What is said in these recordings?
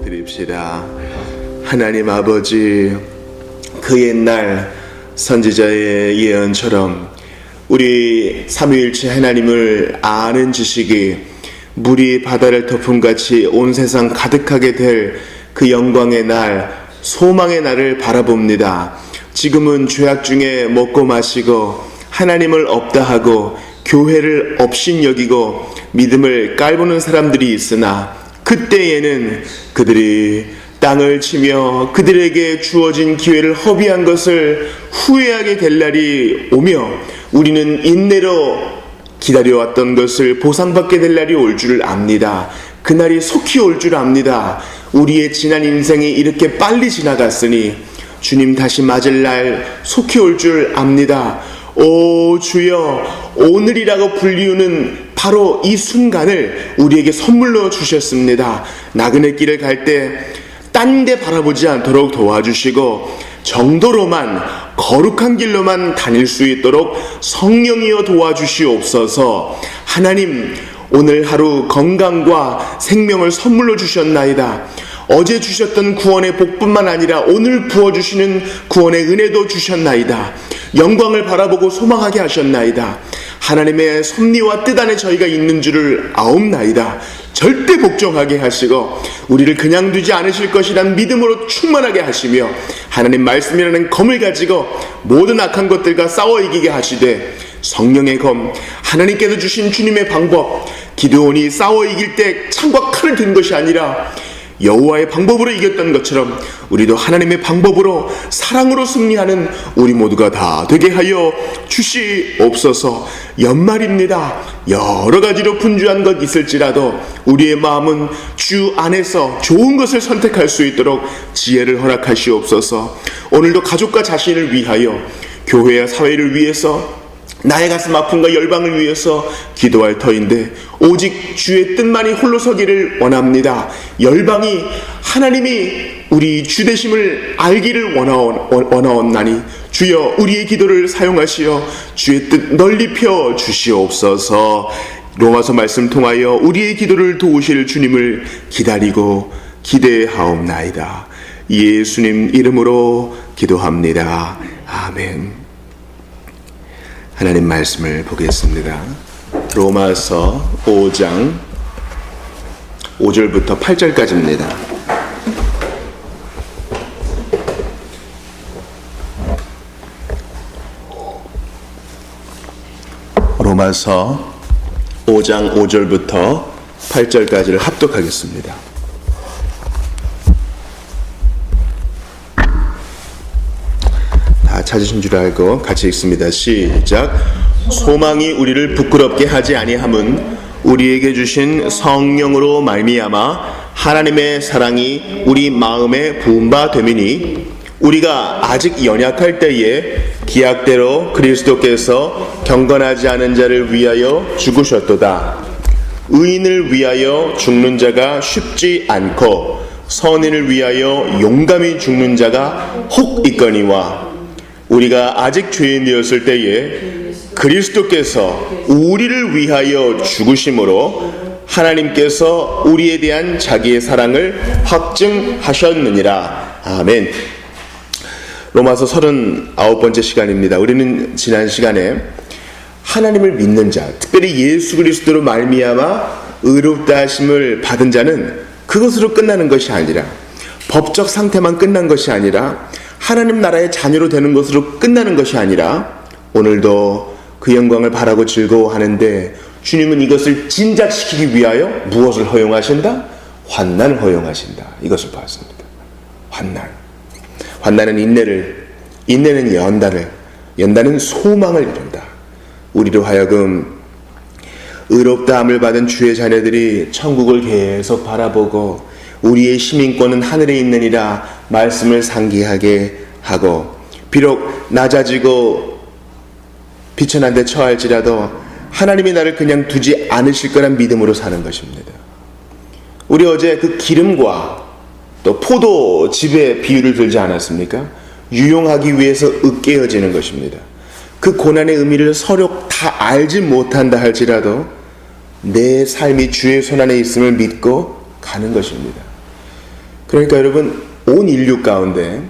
기도드립시다. 하나님 아버지, 그 옛날 선지자의 예언처럼 우리 삼위일체 하나님을 아는 지식이 물이 바다를 덮음같이 온 세상 가득하게 될 그 영광의 날, 소망의 날을 바라봅니다. 지금은 죄악 중에 먹고 마시고 하나님을 없다 하고 교회를 업신여기고 믿음을 깔보는 사람들이 있으나, 그때에는 그들이 땅을 치며 그들에게 주어진 기회를 허비한 것을 후회하게 될 날이 오며, 우리는 인내로 기다려왔던 것을 보상받게 될 날이 올 줄 압니다. 그날이 속히 올 줄 압니다. 우리의 지난 인생이 이렇게 빨리 지나갔으니 주님 다시 맞을 날 속히 올 줄 압니다. 오 주여, 오늘이라고 불리우는 바로 이 순간을 우리에게 선물로 주셨습니다. 나그네 길을 갈 때 딴 데 바라보지 않도록 도와주시고 정도로만, 거룩한 길로만 다닐 수 있도록 성령이여 도와주시옵소서. 하나님, 오늘 하루 건강과 생명을 선물로 주셨나이다. 어제 주셨던 구원의 복뿐만 아니라 오늘 부어주시는 구원의 은혜도 주셨나이다. 영광을 바라보고 소망하게 하셨나이다. 하나님의 섭리와 뜻 안에 저희가 있는 줄을 아옵나이다. 절대 복종하게 하시고 우리를 그냥 두지 않으실 것이란 믿음으로 충만하게 하시며, 하나님 말씀이라는 검을 가지고 모든 악한 것들과 싸워 이기게 하시되, 성령의 검, 하나님께서 주신 주님의 방법, 기드온이 싸워 이길 때 창과 칼을 든 것이 아니라 여호와의 방법으로 이겼던 것처럼 우리도 하나님의 방법으로 사랑으로 승리하는 우리 모두가 다 되게 하여 주시옵소서. 연말입니다. 여러 가지로 분주한 것 있을지라도 우리의 마음은 주 안에서 좋은 것을 선택할 수 있도록 지혜를 허락하시옵소서. 오늘도 가족과 자신을 위하여, 교회와 사회를 위해서, 나의 가슴 아픔과 열방을 위해서 기도할 터인데 오직 주의 뜻만이 홀로 서기를 원합니다. 열방이 하나님이 우리 주되심을 알기를 원하옵나니 주여, 우리의 기도를 사용하시어 주의 뜻 널리 펴 주시옵소서. 로마서 말씀 통하여 우리의 기도를 도우실 주님을 기다리고 기대하옵나이다. 예수님 이름으로 기도합니다. 아멘. 하나님 말씀을 보겠습니다. 로마서 5장 5절부터 8절까지입니다. 로마서 5장 5절부터 8절까지를 합독하겠습니다. 찾으신 줄 알고 같이 읽습니다. 시작. 소망이 우리를 부끄럽게 하지 아니함은 우리에게 주신 성령으로 말미암아 하나님의 사랑이 우리 마음에 부은 바 됨이니, 우리가 아직 연약할 때에 기약대로 그리스도께서 경건하지 않은 자를 위하여 죽으셨도다. 의인을 위하여 죽는 자가 쉽지 않고 선인을 위하여 용감히 죽는 자가 혹 있거니와, 우리가 아직 죄인되었을 때에 그리스도께서 우리를 위하여 죽으심으로 하나님께서 우리에 대한 자기의 사랑을 확증하셨느니라. 아멘. 로마서 39번째 시간입니다. 우리는 지난 시간에 하나님을 믿는 자, 특별히 예수 그리스도로 말미암아 의롭다 하심을 받은 자는 그것으로 끝나는 것이 아니라, 법적 상태만 끝난 것이 아니라, 하나님 나라의 자녀로 되는 것으로 끝나는 것이 아니라, 오늘도 그 영광을 바라고 즐거워하는데 주님은 이것을 진작시키기 위하여 무엇을 허용하신다? 환난을 허용하신다. 이것을 봤습니다. 환난은 인내를, 인내는 연단을, 연단은 소망을 이룬다. 우리로 하여금 의롭다함을 받은 주의 자녀들이 천국을 계속 바라보고 우리의 시민권은 하늘에 있느니라 말씀을 상기하게 하고, 비록 낮아지고 비천한 데 처할지라도 하나님이 나를 그냥 두지 않으실 거란 믿음으로 사는 것입니다. 우리 어제 그 기름과 또 포도즙의 비유를 들지 않았습니까? 유용하기 위해서 으깨어지는 것입니다. 그 고난의 의미를 서로 다 알지 못한다 할지라도 내 삶이 주의 손안에 있음을 믿고 가는 것입니다. 그러니까 여러분, 온 인류 가운데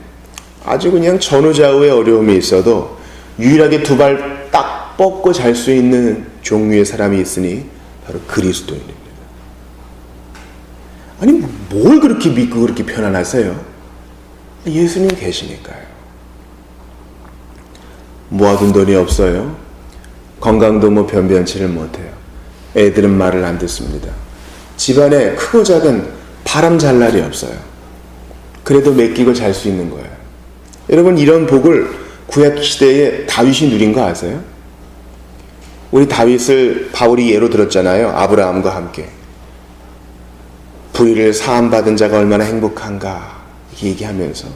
아주 그냥 전후좌우의 어려움이 있어도 유일하게 두 발 딱 뻗고 잘 수 있는 종류의 사람이 있으니 바로 그리스도인입니다. 아니, 뭘 그렇게 믿고 그렇게 편안하세요? 예수님 계시니까요. 모아둔 돈이 없어요. 건강도 뭐 변변치를 못해요. 애들은 말을 안 듣습니다. 집안에 크고 작은 바람 잘 날이 없어요. 그래도 맡기고 잘 수 있는 거예요. 여러분, 이런 복을 구약시대에 다윗이 누린 거 아세요? 우리 다윗을 바울이 예로 들었잖아요. 아브라함과 함께. 불의를 사함받은 자가 얼마나 행복한가 얘기하면서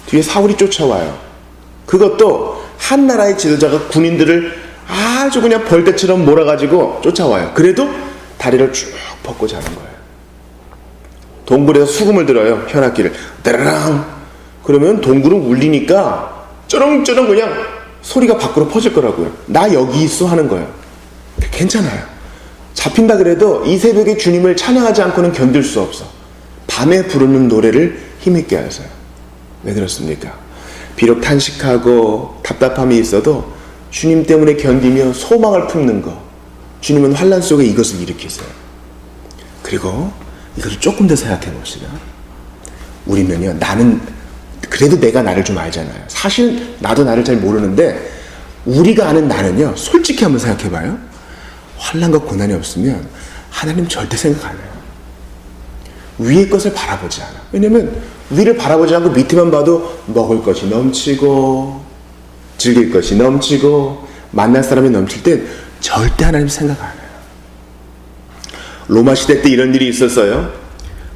뒤에 사울이 쫓아와요. 그것도 한 나라의 지도자가 군인들을 아주 그냥 벌떼처럼 몰아가지고 쫓아와요. 그래도 다리를 쭉 뻗고 자는 거예요. 동굴에서 수금을 들어요. 현악기를 따라랑. 그러면 동굴은 울리니까 쩌렁쩌렁 그냥 소리가 밖으로 퍼질 거라고요. 나 여기 있어 하는 거예요. 괜찮아요. 잡힌다 그래도 이 새벽에 주님을 찬양하지 않고는 견딜 수 없어. 밤에 부르는 노래를 힘있게 하세요. 왜 그렇습니까? 비록 탄식하고 답답함이 있어도 주님 때문에 견디며 소망을 품는 거, 주님은 환난 속에 이것을 일으키세요. 그리고 이것을 조금 더 생각해 봅시다. 우리는요, 나는 그래도 내가 나를 좀 알잖아요. 사실 나도 나를 잘 모르는데 우리가 아는 나는요, 솔직히 한번 생각해 봐요. 환난과 고난이 없으면 하나님 절대 생각 안 해요. 위의 것을 바라보지 않아. 왜냐면 위를 바라보지 않고 밑에만 봐도 먹을 것이 넘치고 즐길 것이 넘치고 만날 사람이 넘칠 땐 절대 하나님 생각 안 해요. 로마 시대 때 이런 일이 있었어요.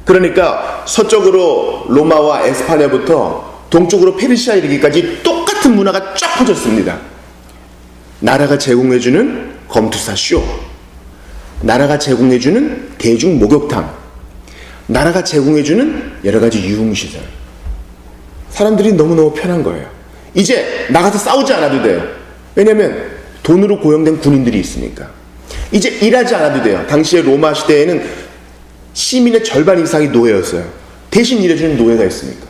그러니까 서쪽으로 로마와 에스파냐부터 동쪽으로 페르시아 이르기까지 똑같은 문화가 쫙 퍼졌습니다. 나라가 제공해주는 검투사 쇼, 나라가 제공해주는 대중 목욕탕, 나라가 제공해주는 여러 가지 유흥시설. 사람들이 너무너무 편한 거예요. 이제 나가서 싸우지 않아도 돼요. 왜냐면 돈으로 고용된 군인들이 있으니까. 이제 일하지 않아도 돼요. 당시에 로마 시대에는 시민의 절반 이상이 노예였어요. 대신 일해주는 노예가 있으니까.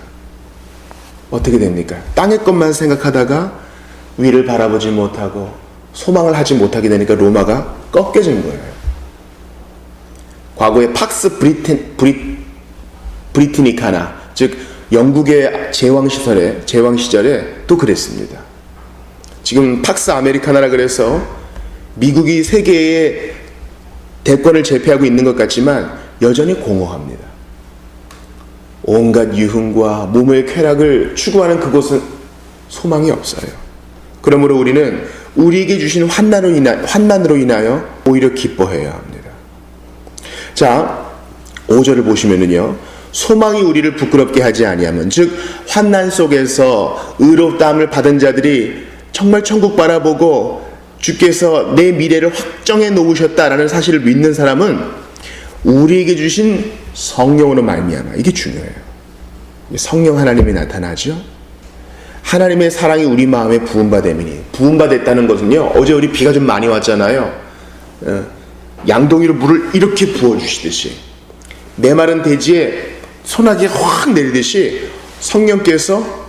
어떻게 됩니까? 땅의 것만 생각하다가 위를 바라보지 못하고 소망을 하지 못하게 되니까 로마가 꺾여진 거예요. 과거에 팍스 브리티니카나, 즉 영국의 제왕 시절에 또 그랬습니다. 지금 팍스 아메리카나라 그래서 미국이 세계의 대권을 제패하고 있는 것 같지만 여전히 공허합니다. 온갖 유흥과 몸의 쾌락을 추구하는 그곳은 소망이 없어요. 그러므로 우리는 우리에게 주신 환난으로 인하여 오히려 기뻐해야 합니다. 자, 5절을 보시면은요, 소망이 우리를 부끄럽게 하지 아니하면, 즉 환난 속에서 의롭다함을 받은 자들이 정말 천국 바라보고 주께서 내 미래를 확정해 놓으셨다라는 사실을 믿는 사람은 우리에게 주신 성령으로 말미암아, 이게 중요해요. 성령 하나님이 나타나죠. 하나님의 사랑이 우리 마음에 부음받음이니, 부음받았다는 것은요, 어제 우리 비가 좀 많이 왔잖아요. 양동이로 물을 이렇게 부어주시듯이 메마른 대지에 소나기가 확 내리듯이 성령께서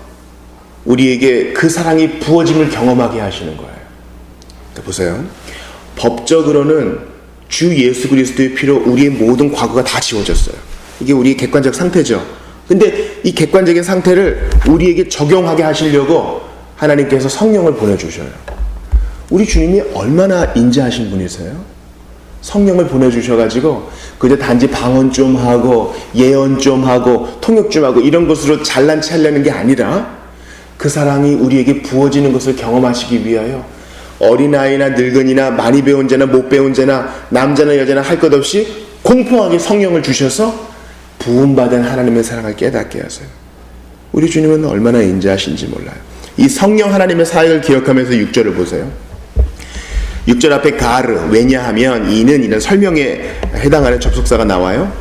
우리에게 그 사랑이 부어짐을 경험하게 하시는 거예요. 보세요. 법적으로는 주 예수 그리스도의 피로 우리의 모든 과거가 다 지워졌어요. 이게 우리의 객관적 상태죠. 근데 이 객관적인 상태를 우리에게 적용하게 하시려고 하나님께서 성령을 보내주셔요. 우리 주님이 얼마나 인자하신 분이세요? 성령을 보내주셔가지고 그저 단지 방언 좀 하고 예언 좀 하고 통역 좀 하고 이런 것으로 잘난 체 하려는 게 아니라 그 사랑이 우리에게 부어지는 것을 경험하시기 위하여 어린아이나 늙은이나 많이 배운 자나 못 배운 자나 남자나 여자나 할 것 없이 공평하게 성령을 주셔서 부음받은 하나님의 사랑을 깨닫게 하세요. 우리 주님은 얼마나 인자하신지 몰라요. 이 성령 하나님의 사역을 기억하면서 6절을 보세요. 6절 앞에 가르, 왜냐하면 이는 이런 설명에 해당하는 접속사가 나와요.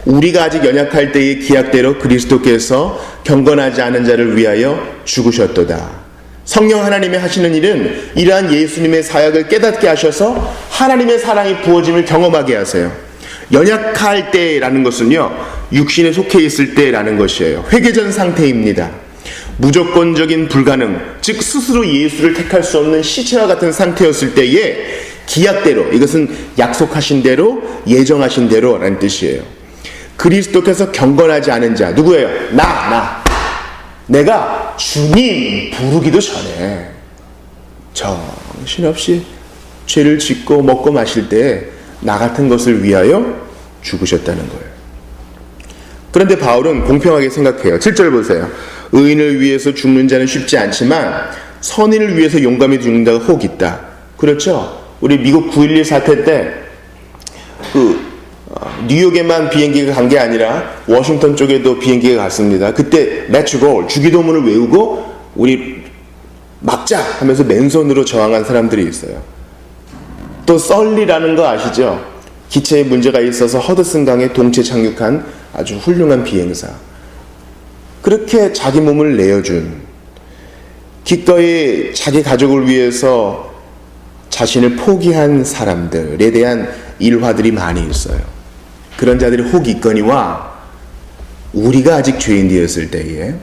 우리가 아직 연약할 때의 기약대로 그리스도께서 경건하지 않은 자를 위하여 죽으셨도다. 성령 하나님이 하시는 일은 이러한 예수님의 사역을 깨닫게 하셔서 하나님의 사랑이 부어짐을 경험하게 하세요. 연약할 때라는 것은요, 육신에 속해 있을 때라는 것이에요. 회개전 상태입니다. 무조건적인 불가능, 즉 스스로 예수를 택할 수 없는 시체와 같은 상태였을 때에 기약대로, 이것은 약속하신 대로, 예정하신 대로라는 뜻이에요. 그리스도께서 경건하지 않은 자, 누구예요? 내가 주님 부르기도 전에 정신없이 죄를 짓고 먹고 마실 때에 나 같은 것을 위하여 죽으셨다는 거예요. 그런데 바울은 공평하게 생각해요. 7절 보세요. 의인을 위해서 죽는 자는 쉽지 않지만 선인을 위해서 용감히 죽는 자가 혹 있다. 그렇죠? 우리 미국 9.11 사태 때 뉴욕에만 비행기가 간 게 아니라 워싱턴 쪽에도 비행기가 갔습니다. 그때 매추골 주기도문을 외우고 우리 막자 하면서 맨손으로 저항한 사람들이 있어요. 또 썰리라는 거 아시죠? 기체에 문제가 있어서 허드슨강에 동체 착륙한 아주 훌륭한 비행사. 그렇게 자기 몸을 내어준, 기꺼이 자기 가족을 위해서 자신을 포기한 사람들에 대한 일화들이 많이 있어요. 그런 자들이 혹 있거니와 우리가 아직 죄인 되었을 때에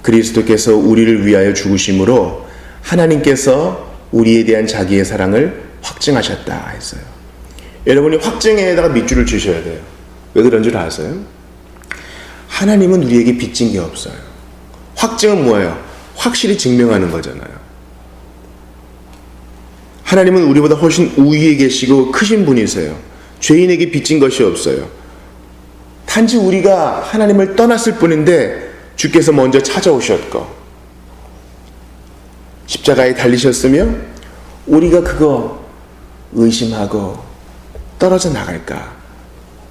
그리스도께서 우리를 위하여 죽으심으로 하나님께서 우리에 대한 자기의 사랑을 확증하셨다 했어요. 여러분이 확증에다가 밑줄을 치셔야 돼요. 왜 그런 줄 아세요? 하나님은 우리에게 빚진 게 없어요. 확증은 뭐예요? 확실히 증명하는 거잖아요. 하나님은 우리보다 훨씬 우위에 계시고 크신 분이세요. 죄인에게 빚진 것이 없어요. 단지 우리가 하나님을 떠났을 뿐인데 주께서 먼저 찾아오셨고 십자가에 달리셨으며 우리가 그거 의심하고 떨어져 나갈까?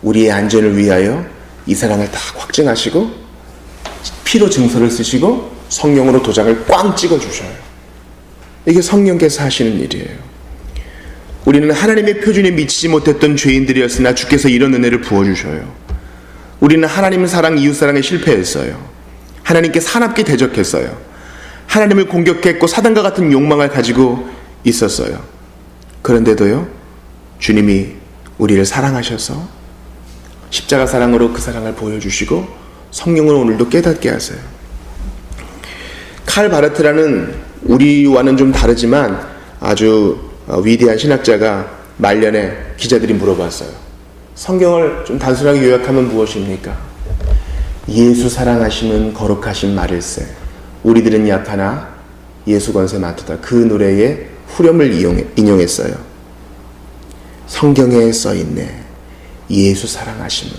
우리의 안전을 위하여 이 사랑을 다 확증하시고 피로 증서를 쓰시고 성령으로 도장을 꽝 찍어주셔요. 이게 성령께서 하시는 일이에요. 우리는 하나님의 표준에 미치지 못했던 죄인들이었으나 주께서 이런 은혜를 부어주셔요. 우리는 하나님의 사랑, 이웃사랑에 실패했어요. 하나님께 사납게 대적했어요. 하나님을 공격했고 사단과 같은 욕망을 가지고 있었어요. 그런데도요, 주님이 우리를 사랑하셔서 십자가 사랑으로 그 사랑을 보여주시고 성령으로 오늘도 깨닫게 하세요. 칼 바르트라는 우리와는 좀 다르지만 아주 위대한 신학자가 말년에 기자들이 물어봤어요. 성경을 좀 단순하게 요약하면 무엇입니까? 예수 사랑하심은 거룩하신 말일세 우리들은 약하나 예수 권세 많도다. 그 노래의 후렴을 인용했어요. 성경에 써있네. 예수 사랑하심은.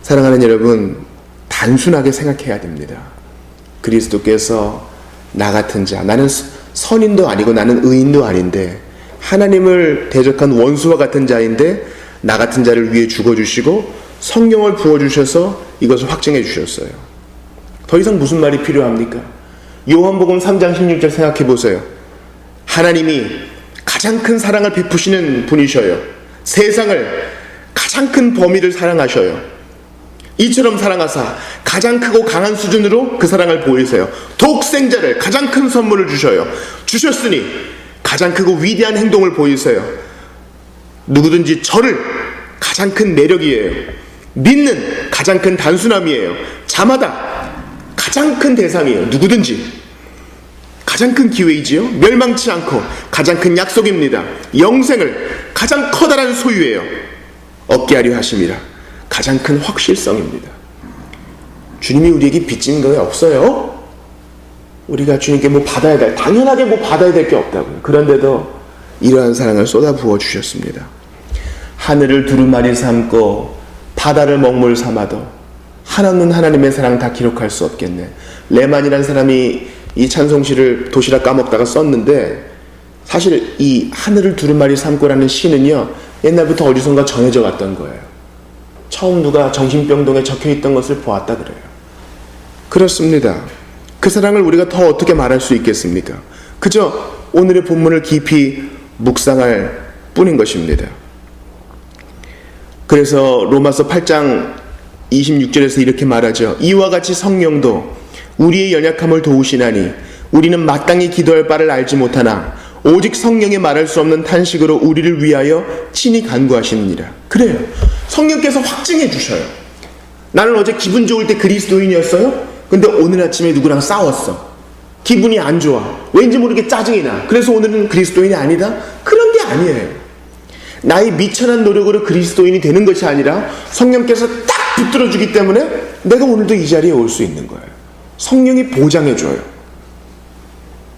사랑하는 여러분, 단순하게 생각해야 됩니다. 그리스도께서 나 같은 자, 나는 선인도 아니고 나는 의인도 아닌데 하나님을 대적한 원수와 같은 자인데 나 같은 자를 위해 죽어주시고 성령을 부어주셔서 이것을 확증해 주셨어요. 더 이상 무슨 말이 필요합니까? 요한복음 3장 16절 생각해 보세요. 하나님이 가장 큰 사랑을 베푸시는 분이셔요. 세상을 가장 큰 범위를 사랑하셔요. 이처럼 사랑하사 가장 크고 강한 수준으로 그 사랑을 보이세요. 독생자를 가장 큰 선물을 주셨으니 가장 크고 위대한 행동을 보이세요. 누구든지 저를 가장 큰 매력이에요. 믿는 가장 큰 단순함이에요. 자마다 가장 큰 대상이에요. 누구든지 가장 큰 기회이지요. 멸망치 않고 가장 큰 약속입니다. 영생을 가장 커다란 소유예요. 얻게 하려 하심이라. 가장 큰 확실성입니다. 주님이 우리에게 빚진 거 없어요. 우리가 주님께 뭐 받아야 될, 당연하게 뭐 받아야 될 게 없다고요. 그런데도 이러한 사랑을 쏟아 부어 주셨습니다. 하늘을 두루마리 삼고 바다를 먹물 삼아도 한없는 하나님의 사랑 다 기록할 수 없겠네. 레만이라는 사람이 이 찬송시를 도시락 까먹다가 썼는데 사실 이 하늘을 두루마리 삼고라는 시는요, 옛날부터 어디선가 전해져 왔던 거예요. 처음 누가 정신병동에 적혀있던 것을 보았다 그래요. 그렇습니다. 그 사랑을 우리가 더 어떻게 말할 수 있겠습니까? 그저 오늘의 본문을 깊이 묵상할 뿐인 것입니다. 그래서 로마서 8장 26절에서 이렇게 말하죠. 이와 같이 성령도 우리의 연약함을 도우시나니 우리는 마땅히 기도할 바를 알지 못하나 오직 성령의 말할 수 없는 탄식으로 우리를 위하여 친히 간구하시느니라. 그래요. 성령께서 확증해 주셔요. 나는 어제 기분 좋을 때 그리스도인이었어요. 근데 오늘 아침에 누구랑 싸웠어. 기분이 안 좋아. 왠지 모르게 짜증이 나. 그래서 오늘은 그리스도인이 아니다? 그런 게 아니에요. 나의 미천한 노력으로 그리스도인이 되는 것이 아니라 성령께서 딱 붙들어주기 때문에 내가 오늘도 이 자리에 올 수 있는 거예요. 성령이 보장해줘요.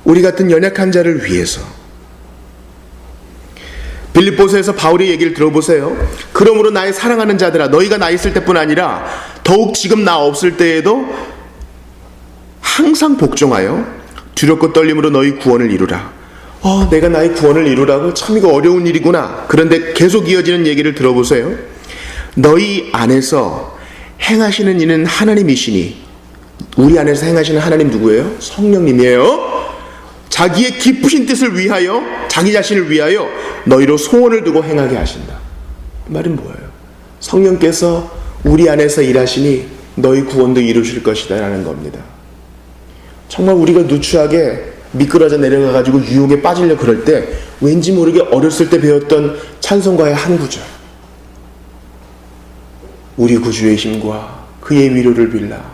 우리 같은 연약한 자를 위해서. 빌립보서에서 바울의 얘기를 들어보세요. 그러므로 나의 사랑하는 자들아, 너희가 나 있을 때뿐 아니라 더욱 지금 나 없을 때에도 항상 복종하여 두렵고 떨림으로 너희 구원을 이루라. 내가 나의 구원을 이루라고? 참 이거 어려운 일이구나. 그런데 계속 이어지는 얘기를 들어보세요. 너희 안에서 행하시는 이는 하나님이시니. 우리 안에서 행하시는 하나님 누구예요? 성령님이에요. 자기의 기쁘신 뜻을 위하여, 자기 자신을 위하여 너희로 소원을 두고 행하게 하신다. 말은 뭐예요? 성령께서 우리 안에서 일하시니 너희 구원도 이루실 것이다 라는 겁니다. 정말 우리가 누추하게 미끄러져 내려가가지고 유혹에 빠지려 그럴 때 왠지 모르게 어렸을 때 배웠던 찬송가의 한 구절. 우리 구주의 힘과 그의 위로를 빌라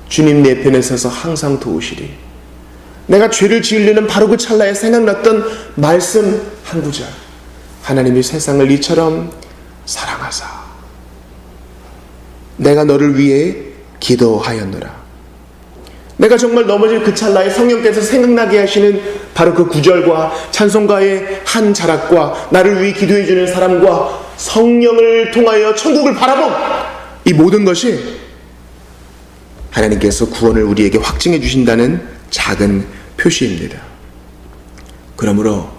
주님 내 편에 서서 항상 도우시리. 내가 죄를 지으려는 바로 그 찰나에 생각났던 말씀 한 구절. 하나님이 세상을 이처럼 사랑하사 내가 너를 위해 기도하였노라. 내가 정말 넘어질 그 찰나에 성령께서 생각나게 하시는 바로 그 구절과 찬송가의 한 자락과 나를 위해 기도해주는 사람과 성령을 통하여 천국을 바라본 이 모든 것이 하나님께서 구원을 우리에게 확증해 주신다는 작은 표시입니다. 그러므로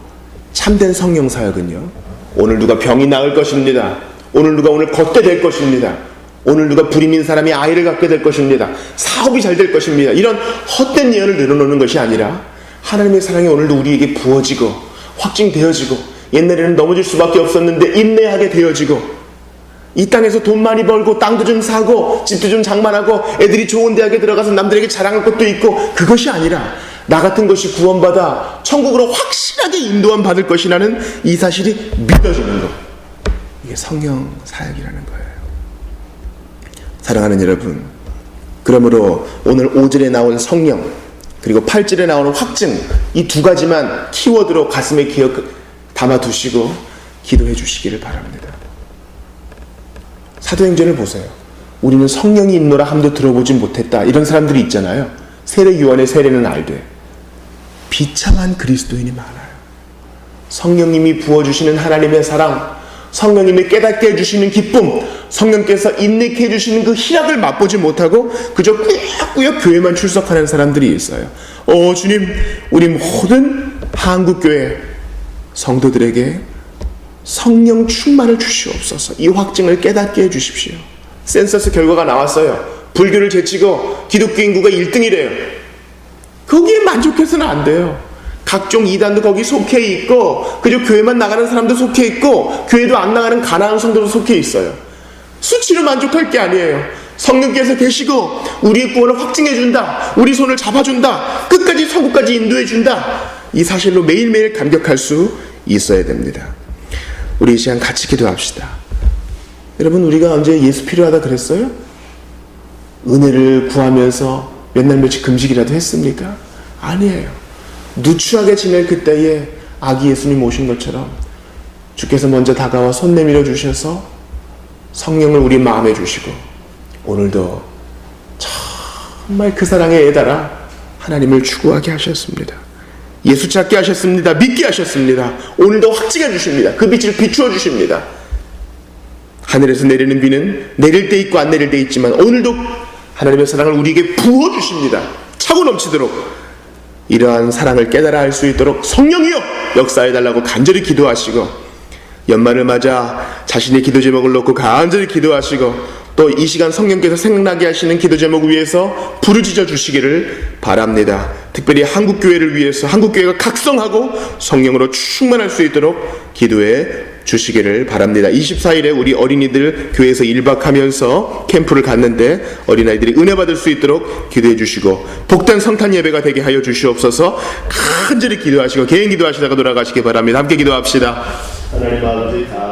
참된 성령 사역은요, 오늘 누가 병이 나을 것입니다. 오늘 누가 오늘 걷게 될 것입니다. 오늘 누가 불임인 사람이 아이를 갖게 될 것입니다. 사업이 잘 될 것입니다. 이런 헛된 예언을 늘어놓는 것이 아니라 하나님의 사랑이 오늘도 우리에게 부어지고 확증되어지고, 옛날에는 넘어질 수밖에 없었는데 인내하게 되어지고, 이 땅에서 돈 많이 벌고 땅도 좀 사고 집도 좀 장만하고 애들이 좋은 대학에 들어가서 남들에게 자랑할 것도 있고, 그것이 아니라 나 같은 것이 구원받아 천국으로 확실하게 인도함 받을 것이라는 이 사실이 믿어지는 것. 이게 성령 사역이라는 거예요. 사랑하는 여러분, 그러므로 오늘 5절에 나온 성령 그리고 8절에 나오는 확증, 이 두 가지만 키워드로 가슴에 담아두시고 기도해 주시기를 바랍니다. 사도행전을 보세요. 우리는 성령이 있노라 함도 들어보진 못했다, 이런 사람들이 있잖아요. 세례요한의 세례는 알되. 비참한 그리스도인이 많아요. 성령님이 부어주시는 하나님의 사랑, 성령님이 깨닫게 해주시는 기쁨, 성령께서 인내케 해주시는 그 희락을 맛보지 못하고 그저 꾸역꾸역 교회만 출석하는 사람들이 있어요. 주님, 우리 모든 한국교회 성도들에게 성령 충만을 주시옵소서. 이 확증을 깨닫게 해주십시오. 센서스 결과가 나왔어요. 불교를 제치고 기독교 인구가 1등이래요. 거기에 만족해서는 안 돼요. 각종 이단도 거기 속해 있고, 그저 교회만 나가는 사람도 속해 있고, 교회도 안 나가는 가난한 성도도 속해 있어요. 수치로 만족할 게 아니에요. 성령께서 계시고 우리의 구원을 확증해준다, 우리 손을 잡아준다, 끝까지 천국까지 인도해준다, 이 사실로 매일매일 감격할 수 있어야 됩니다. 우리 이 시간 같이 기도합시다. 여러분, 우리가 언제 예수 필요하다 그랬어요? 은혜를 구하면서 몇 날 며칠 금식이라도 했습니까? 아니에요. 누추하게 지낼 그때에 아기 예수님 오신 것처럼 주께서 먼저 다가와 손 내밀어 주셔서 성령을 우리 마음에 주시고, 오늘도 정말 그 사랑에 애달아 하나님을 추구하게 하셨습니다. 예수 찾게 하셨습니다. 믿게 하셨습니다. 오늘도 확증해 주십니다. 그 빛을 비추어 주십니다. 하늘에서 내리는 비는 내릴 때 있고 안 내릴 때 있지만 오늘도 하나님의 사랑을 우리에게 부어 주십니다. 차고 넘치도록. 이러한 사랑을 깨달아 할 수 있도록 성령이여 역사해달라고 간절히 기도하시고, 연말을 맞아 자신의 기도 제목을 놓고 간절히 기도하시고, 또 이 시간 성령께서 생각나게 하시는 기도 제목 위해서 부르짖어 주시기를 바랍니다. 특별히 한국교회를 위해서 한국교회가 각성하고 성령으로 충만할 수 있도록 기도해 주시기를 바랍니다. 24일에 우리 어린이들 교회에서 1박하면서 캠프를 갔는데 어린아이들이 은혜 받을 수 있도록 기도해 주시고 복된 성탄 예배가 되게 하여 주시옵소서. 간절히 기도하시고 개인 기도하시다가 돌아가시기 바랍니다. 함께 기도합시다. 하나님 아버지 다